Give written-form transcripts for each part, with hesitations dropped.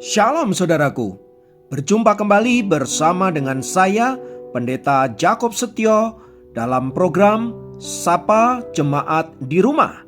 Shalom saudaraku, berjumpa kembali bersama dengan saya Pendeta Jakob Setio dalam program Sapa Jemaat di Rumah.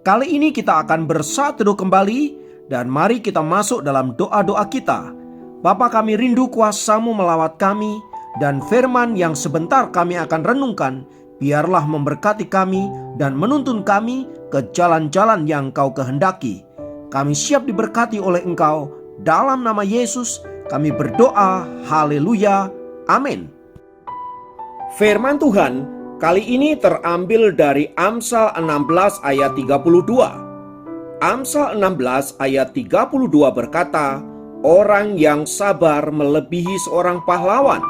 Kali ini kita akan bersatu kembali dan mari kita masuk dalam doa-doa kita. Bapa kami rindu kuasa-Mu melawat kami dan firman yang sebentar kami akan renungkan biarlah memberkati kami dan menuntun kami ke jalan-jalan yang Kau kehendaki. Kami siap diberkati oleh Engkau. Dalam nama Yesus kami berdoa, haleluya, amin. Firman Tuhan kali ini terambil dari Amsal 16 ayat 32. Amsal 16 ayat 32 berkata, orang yang sabar melebihi seorang pahlawan.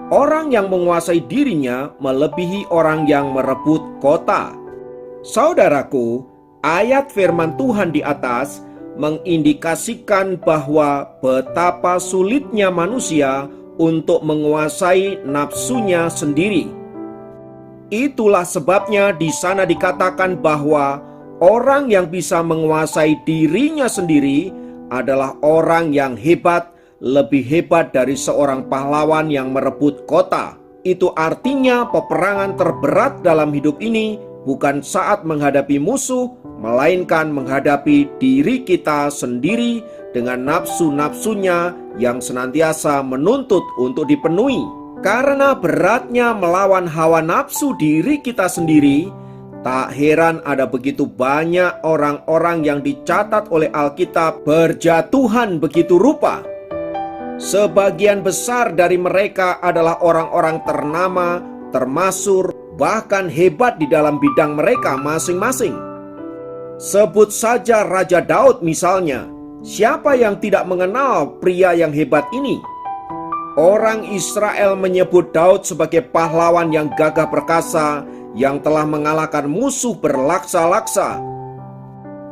Orang yang menguasai dirinya melebihi orang yang merebut kota. Saudaraku, ayat firman Tuhan di atas mengindikasikan bahwa betapa sulitnya manusia untuk menguasai nafsunya sendiri. Itulah sebabnya di sana dikatakan bahwa orang yang bisa menguasai dirinya sendiri adalah orang yang hebat, lebih hebat dari seorang pahlawan yang merebut kota. Itu artinya peperangan terberat dalam hidup ini bukan saat menghadapi musuh, melainkan menghadapi diri kita sendiri dengan nafsu-nafsunya yang senantiasa menuntut untuk dipenuhi. Karena beratnya melawan hawa nafsu diri kita sendiri, tak heran ada begitu banyak orang-orang yang dicatat oleh Alkitab berjatuhan begitu rupa. Sebagian besar dari mereka adalah orang-orang ternama, termasyhur, bahkan hebat di dalam bidang mereka masing-masing. Sebut saja Raja Daud misalnya. Siapa yang tidak mengenal pria yang hebat ini? Orang Israel menyebut Daud sebagai pahlawan yang gagah perkasa yang telah mengalahkan musuh berlaksa-laksa.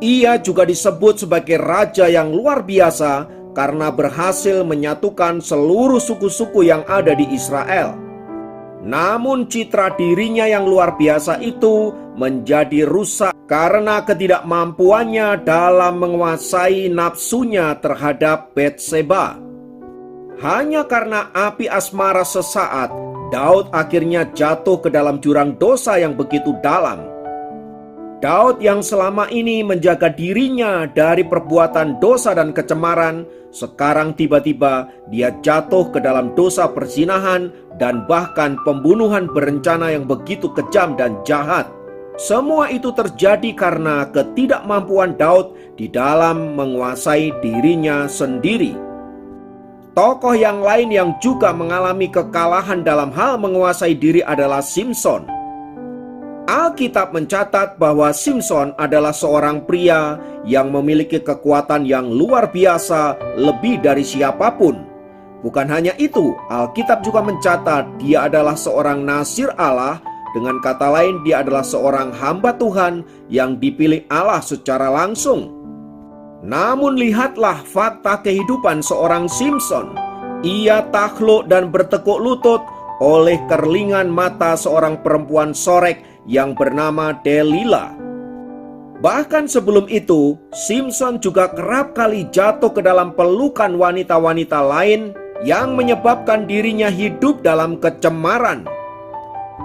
Ia juga disebut sebagai raja yang luar biasa karena berhasil menyatukan seluruh suku-suku yang ada di Israel. Namun citra dirinya yang luar biasa itu menjadi rusak karena ketidakmampuannya dalam menguasai nafsunya terhadap Batseba. Hanya karena api asmara sesaat, Daud akhirnya jatuh ke dalam jurang dosa yang begitu dalam. Daud yang selama ini menjaga dirinya dari perbuatan dosa dan kecemaran, sekarang tiba-tiba dia jatuh ke dalam dosa perzinahan dan bahkan pembunuhan berencana yang begitu kejam dan jahat. Semua itu terjadi karena ketidakmampuan Daud di dalam menguasai dirinya sendiri. Tokoh yang lain yang juga mengalami kekalahan dalam hal menguasai diri adalah Simson. Alkitab mencatat bahwa Simson adalah seorang pria yang memiliki kekuatan yang luar biasa lebih dari siapapun. Bukan hanya itu, Alkitab juga mencatat dia adalah seorang nazir Allah. Dengan kata lain, dia adalah seorang hamba Tuhan yang dipilih Allah secara langsung. Namun lihatlah fakta kehidupan seorang Simson. Ia takluk dan bertekuk lutut oleh kerlingan mata seorang perempuan sorek yang bernama Delila. Bahkan sebelum itu, Simson juga kerap kali jatuh ke dalam pelukan wanita-wanita lain yang menyebabkan dirinya hidup dalam kecemaran.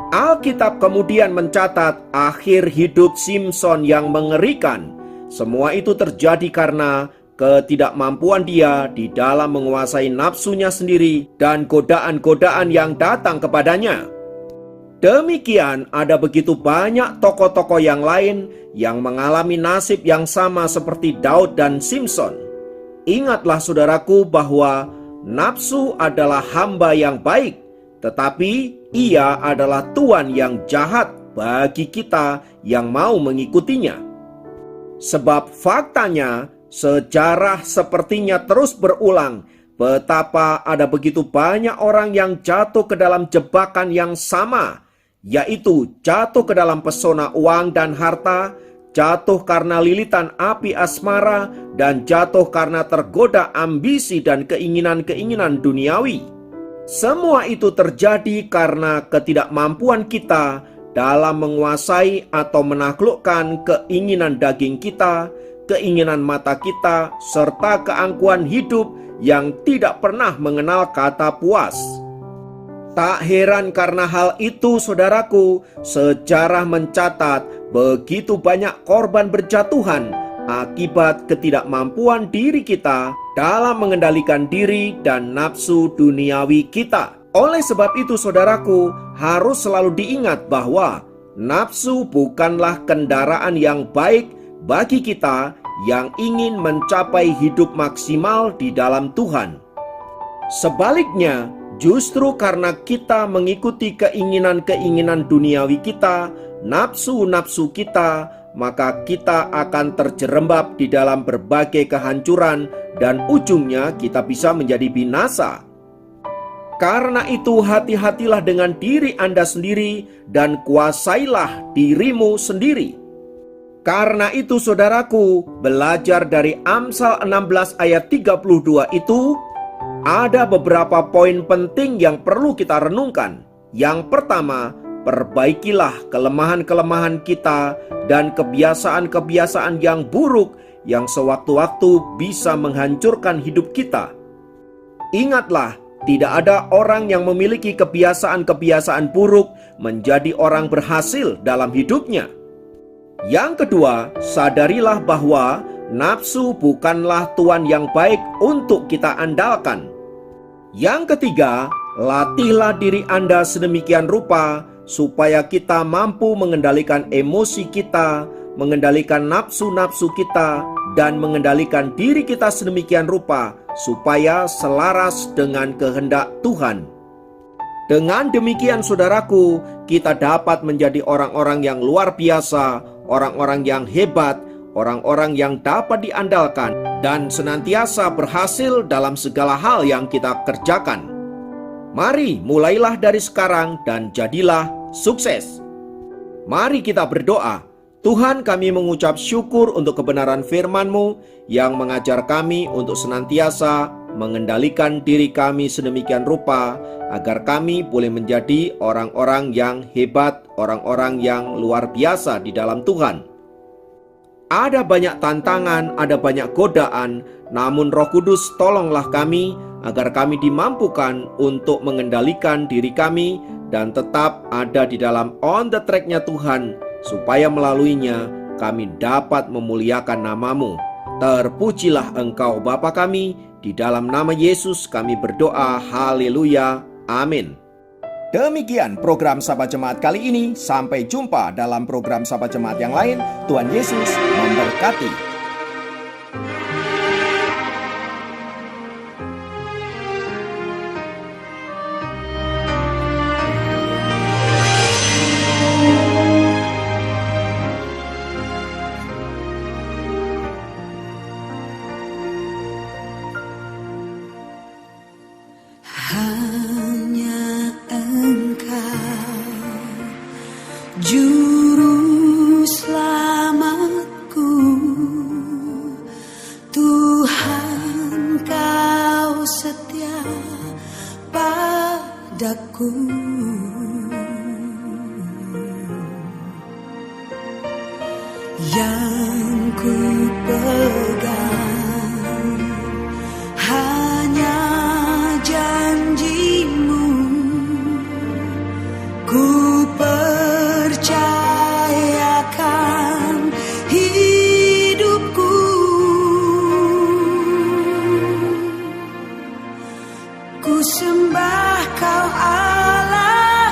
Alkitab kemudian mencatat akhir hidup Simson yang mengerikan. Semua itu terjadi karena ketidakmampuan dia di dalam menguasai nafsunya sendiri dan godaan-godaan yang datang kepadanya. Demikian ada begitu banyak tokoh-tokoh yang lain yang mengalami nasib yang sama seperti Daud dan Simson. Ingatlah saudaraku bahwa nafsu adalah hamba yang baik, tetapi ia adalah tuan yang jahat bagi kita yang mau mengikutinya. Sebab faktanya sejarah sepertinya terus berulang betapa ada begitu banyak orang yang jatuh ke dalam jebakan yang sama, yaitu jatuh ke dalam pesona uang dan harta, jatuh karena lilitan api asmara, dan jatuh karena tergoda ambisi dan keinginan-keinginan duniawi. Semua itu terjadi karena ketidakmampuan kita dalam menguasai atau menaklukkan keinginan daging kita, keinginan mata kita, serta keangkuhan hidup yang tidak pernah mengenal kata puas. Tak heran karena hal itu, saudaraku, sejarah mencatat begitu banyak korban berjatuhan akibat ketidakmampuan diri kita dalam mengendalikan diri dan nafsu duniawi kita. Oleh sebab itu, saudaraku, harus selalu diingat bahwa nafsu bukanlah kendaraan yang baik bagi kita yang ingin mencapai hidup maksimal di dalam Tuhan. Sebaliknya, justru karena kita mengikuti keinginan-keinginan duniawi kita, nafsu-nafsu kita, maka kita akan terjerembab di dalam berbagai kehancuran dan ujungnya kita bisa menjadi binasa. Karena itu, hati-hatilah dengan diri Anda sendiri dan kuasailah dirimu sendiri. Karena itu, saudaraku, belajar dari Amsal 16 ayat 32 itu, ada beberapa poin penting yang perlu kita renungkan. Yang pertama, perbaikilah kelemahan-kelemahan kita dan kebiasaan-kebiasaan yang buruk yang sewaktu-waktu bisa menghancurkan hidup kita. Ingatlah, tidak ada orang yang memiliki kebiasaan-kebiasaan buruk menjadi orang berhasil dalam hidupnya. Yang kedua, sadarilah bahwa nafsu bukanlah tuan yang baik untuk kita andalkan. Yang ketiga, latihlah diri Anda sedemikian rupa supaya kita mampu mengendalikan emosi kita, mengendalikan nafsu-nafsu kita, dan mengendalikan diri kita sedemikian rupa supaya selaras dengan kehendak Tuhan. Dengan demikian, saudaraku, kita dapat menjadi orang-orang yang luar biasa, orang-orang yang hebat, orang-orang yang dapat diandalkan, dan senantiasa berhasil dalam segala hal yang kita kerjakan. Mari mulailah dari sekarang dan jadilah sukses. Mari kita berdoa. Tuhan, kami mengucap syukur untuk kebenaran firman-Mu yang mengajar kami untuk senantiasa mengendalikan diri kami sedemikian rupa agar kami boleh menjadi orang-orang yang hebat, orang-orang yang luar biasa di dalam Tuhan. Ada banyak tantangan, ada banyak godaan, namun Roh Kudus tolonglah kami agar kami dimampukan untuk mengendalikan diri kami dan tetap ada di dalam on the track-nya Tuhan, supaya melaluinya kami dapat memuliakan nama-Mu. Terpujilah Engkau Bapa kami, di dalam nama Yesus kami berdoa, haleluya, amin. Demikian program Sapa Jemaat kali ini. Sampai jumpa dalam program Sapa Jemaat yang lain. Tuhan Yesus memberkati. Hanya Engkau, Juru Selamatku, Tuhan Kau setia padaku. Yang ku pegang hanya janji-Mu, ku percayakan hidupku. Ku sembah Kau Allah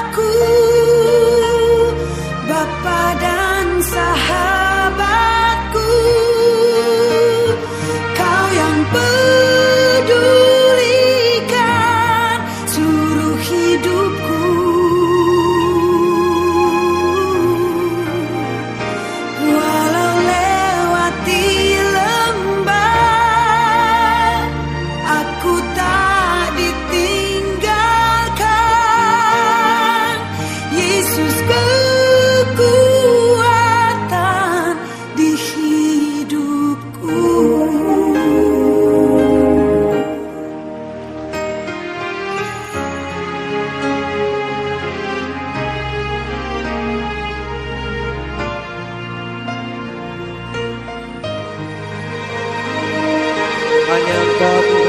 wabarakatuh.